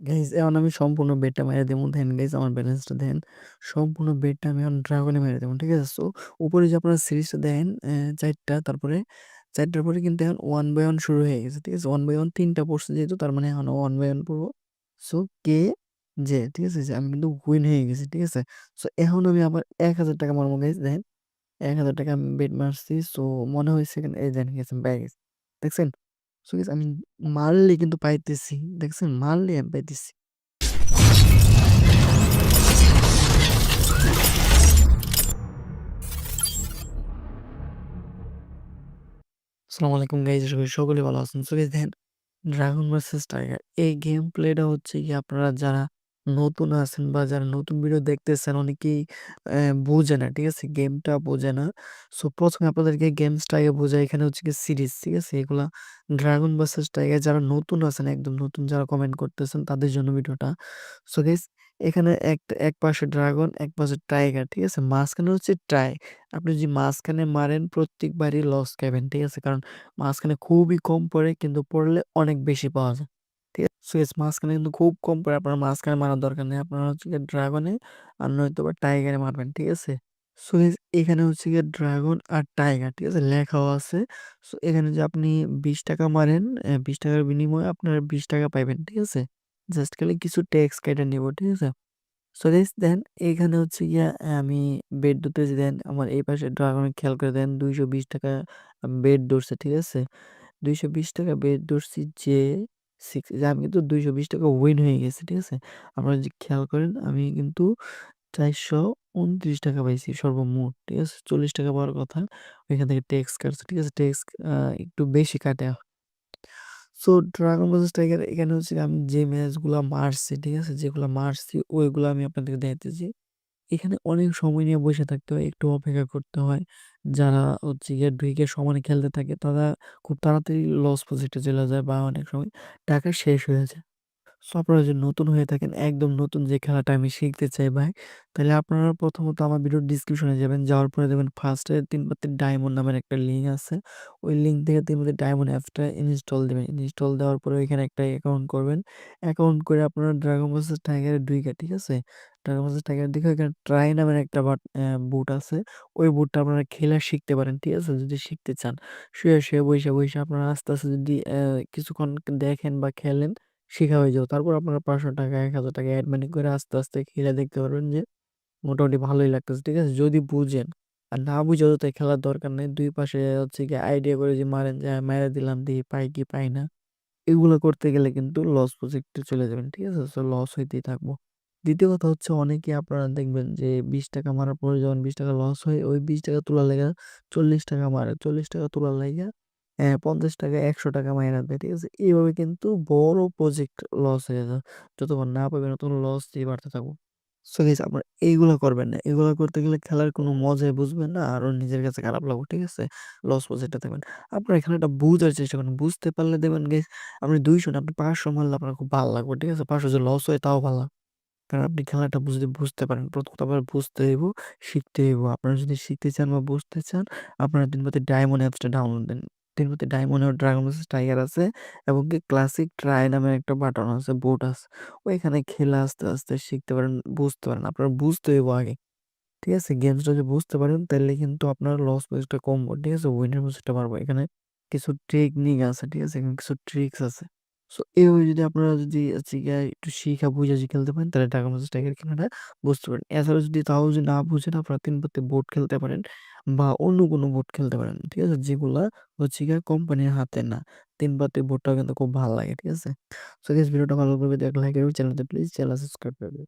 Guys এখন আমি সম্পূর্ণ বেডটা মেরে দেবো। দেখেন গাইস আমার ব্যালেন্সটা দেখেন। সম্পূর্ণ বেডটা আমি এখন ড্রাগনে মেরে দেবো। ঠিক আছে? সো উপরে যে আপনারা সিরিজটা দেখেন ৪ টা তারপরে ৪ টার পরে কিন্তু এখন 1 বাই 1 শুরু হয়ে গেছে। ঠিক আছে? 1 বাই 1 ৩ টা পড়ছে যেহেতু তার মানে এখন 1 বাই 1 পড়বো। সো কে জে ঠিক আছে? যে আমি কিন্তু উইন হয়ে গেছি। ঠিক আছে? সো এখন আমি আবার ৳১,০০০ মারবো গাইস দেখেন। ৳১,০০০ আমি বেট মারছি। সো মনে হইছে এখানে এই দেখেন গেছে পেয়ে গেছি। দেখছেন? সো গাইস আমি মারলে কিন্তু পাইতেছি। দেখছেন? মারলে আমি পাইতেছি। আসসালামু আলাইকুম গাইস আশা করি সকলে ভালো আছেন। সো গাইস দেখেন ড্রাগন ভার্সেস টাইগার এই গেম প্লেটা হচ্ছে গিয়ে আপনারা যারা নতুন আছেন বা যারা নতুন ভিডিও দেখতেছেন অনেকেই বোঝে না। ঠিক আছে? গেমটা বোঝে না। সো ১ম এ আপনাদেরকে গেমসটা আগে বোঝাই। এখানে হচ্ছে গিয়ে সিরিজ। ঠিক আছে? এগুলা ড্রাগন ভার্সেস টাইগার যারা নতুন আছেন একদম নতুন যারা কমেন্ট করতেছেন তাদের জন্য ভিডিওটা। সো গাইস এখানে এক পাশে ড্রাগন এক পাশে টাইগার। ঠিক আছে? মাঝখানে হচ্ছে টাই। আপনি যদি মাঝখানে মারেন প্রত্যেকবারই লস খাবেন। ঠিক আছে? কারণ মাঝখানে খুবই কম পড়ে কিন্তু পড়লে অনেক বেশি পাওয়া যায়। ঠিক আছে? সো এস মাঝখানে কিন্তু খুব কম পড়ে আপনার মাঝখানে মারার দরকার নেই। আপনারা হচ্ছে গিয়ে ড্রাগনে আর নয়তোবা টাইগারে মারবেন। ঠিক আছে? সো গাইস এখানে হচ্ছে গিয়ে ড্রাগন আর টাইগার। ঠিক আছে? লেখাও আছে। সো এখানে যে আপনি ৳২০ মারেন ৳২০ র বিনিময়ে আপনারা ৳২০ পাইবেন। ঠিক আছে? জাস্ট খালি কিছু ট্যাক্স কেটে নিব। ঠিক আছে? সো গাইস দেন এখানে হচ্ছে গিয়া আমি বেট ধরতেছি দেন আমার এই পাশে ড্রাগনের খেয়াল করে দেন ৳২২০ বেট ধরছে। ঠিক আছে? ৳২২০ বেট ধরছি যে যে আমি কিন্তু ৳২২০ উইন হয়ে গেছি। ঠিক আছে? আপনারা যদি খেয়াল করেন আমি কিন্তু ৳৪২৯ পাইছি সর্বমোট। ঠিক আছে? ৳৪০ পাওয়ার কথা। ওইখান থেকে ট্যাক্স কাটছে। ঠিক আছে? ট্যাক্স একটু বেশি কাটে। সো ড্রাগন ভার্সেস টাইগার এখানে হচ্ছে গিয়ে আমি যে ম্যাচগুলা মারছি, ঠিক আছে? যেগুলা মারছি ওইগুলা আমি আপনাদেরকে দেখাইতেছি। এখানে অনেক সময় নিয়ে বসে থাকতে হয়, একটু অপেক্ষা করতে হয়। যারা হচ্ছে গিয়ে ঢুইকে সমানে খেলতে থাকে তারা খুব তাড়াতাড়ি লস পজিশনে চলে যায় বা অনেক সময় টাকা শেষ হয়ে যায়। সো আপনারা যদি নতুন হয়ে থাকেন, একদম নতুন যে খেলাটা আমি শিখতে চাই ভাই, তাহলে আপনারা প্রথমত আমার ভিডিওর ডিসক্রিপশনে যাবেন। যাওয়ার পরে দেখবেন ফার্স্টে ৩ পাত্তি ডায়মন্ড নামের একটা লিঙ্ক আছে। ওই লিঙ্ক থেকে ৩ পাত্তি ডায়মন্ড অ্যাপসটা ইনস্টল দিবেন। ইনস্টল দেওয়ার পরে ওইখানে একটা অ্যাকাউন্ট করবেন। অ্যাকাউন্ট করে আপনারা ড্রাগন ভার্সেস টাইগারে ঢুইকা, ঠিক আছে? ড্রাগন ভার্সেস টাইগার দেখে ওইখানে ট্রাই নামের একটা বুট আছে। ওই বুটটা আপনারা খেলা শিখতে পারেন, ঠিক আছে? যদি শিখতে চান। শুয়ে বইসা আপনারা আস্তে, আস্তে যদি কিছুক্ষণ দেখেন বা খেলেন শিখা হয়ে যাবে। তারপর আপনারা ৳৫০০ ৳১,০০০ এড মানি করে আস্তে, আস্তে খেলে দেখতে পারবেন যে মোটামুটি ভালোই লাগতেছে। ঠিক আছে? যদি বুঝেন। আর না বুঝে অযথাই খেলার দরকার নেই। ২ পাশে হচ্ছে গিয়ে আইডিয়া করে যে মারেন যে মাইরা দিলাম দেখি পাই কি পাই না। এগুলো করতে গেলে কিন্তু লস প্রজেক্টে চলে যাবেন। ঠিক আছে? সো লস হইতেই থাকবো। দ্বিতীয় কথা হচ্ছে অনেকেই আপনারা দেখবেন যে ৳২০ মারার পরে যখন ৳২০ লস হয় ওই ৳২০ তোলার লাইগা ৳৪০ মারে। ৳৪০ তোলার লাইগা ৳৫০ ৳১০০ মাইরা দেয়। ঠিক আছে? এইভাবে কিন্তু বড় প্রজেক্ট লস হয়ে যায়। যতক্ষণ না পাবেন ততক্ষণ লস দিয়ে বাড়তে থাকবো। সো গাইস আপনারা এইগুলা করবেন না। এগুলা করতে গেলে খেলার কোনো মজাই বুঝবেন না। আরো নিজের কাছে খারাপ লাগবে। ঠিক আছে? লস প্রজেক্টে থাকবেন। আপনারা খেলাটা বুঝার চেষ্টা করেন। বুঝতে পারলে দেখবেন গাইস আপনি ২০০ না আপনি ৫০০ মারলে আপনার খুব ভাল লাগবে। ঠিক আছে? ৫০০ যদি লস হয় তাও ভাল লাগবে। কারণ আপনি খেলাটা যদি বুঝতে পারেন, প্রথমত আপনার বুঝতে হইব, শিখতে হইব। আপনারা যদি শিখতে চান বা বুঝতে চান, আপনারা ৩ বাতি ডায়মন্ড অ্যাপসটা ডাউনলোড দেন। ৩ বাতি ডায়মন্ড ও ড্রাগন ভার্সেস টাইগার আছে এবং কি ক্লাসিক ট্রাই নামের একটা বাটন আছে, বোট আছে। ওইখানে খেলে আস্তে, আস্তে শিখতে পারেন, বুঝতে পারেন। আপনার বুঝতে হইব আগে। ঠিক আছে? গেমসটা যদি বুঝতে পারেন তাইলে কিন্তু আপনার লস পজিশনটা কমবো। ঠিক আছে? উইনের পজিশনটা বাড়বো। এখানে কিছু টেকনিক আছে। ঠিক আছে? এখানে কিছু ট্রিকস আছে। সো এভাবে যদি আপনারা যদি হচ্ছে গিয়ে একটু শিখা বুঝা যদি খেলতে পারেন তাহলে টাকা মাস্টার টাইগার খেলাটা বুঝতে পারেন। এছাড়াও যদি তাও যদি না বুঝেন আপনারা ৩ পাত্তি বোট খেলতে পারেন বা অন্য কোনো বোট খেলতে পারেন। ঠিক আছে? যেগুলা হচ্ছে গিয়ে কোম্পানির হাতে না। ৩ পাত্তি বোটটাও কিন্তু খুব ভাল লাগে। ঠিক আছে? সো গাইস ভিডিওটা ভালো লাগলে একটা লাইক করবেন। চ্যানেলটা প্লিজ চ্যানেল সাবস্ক্রাইব করবেন।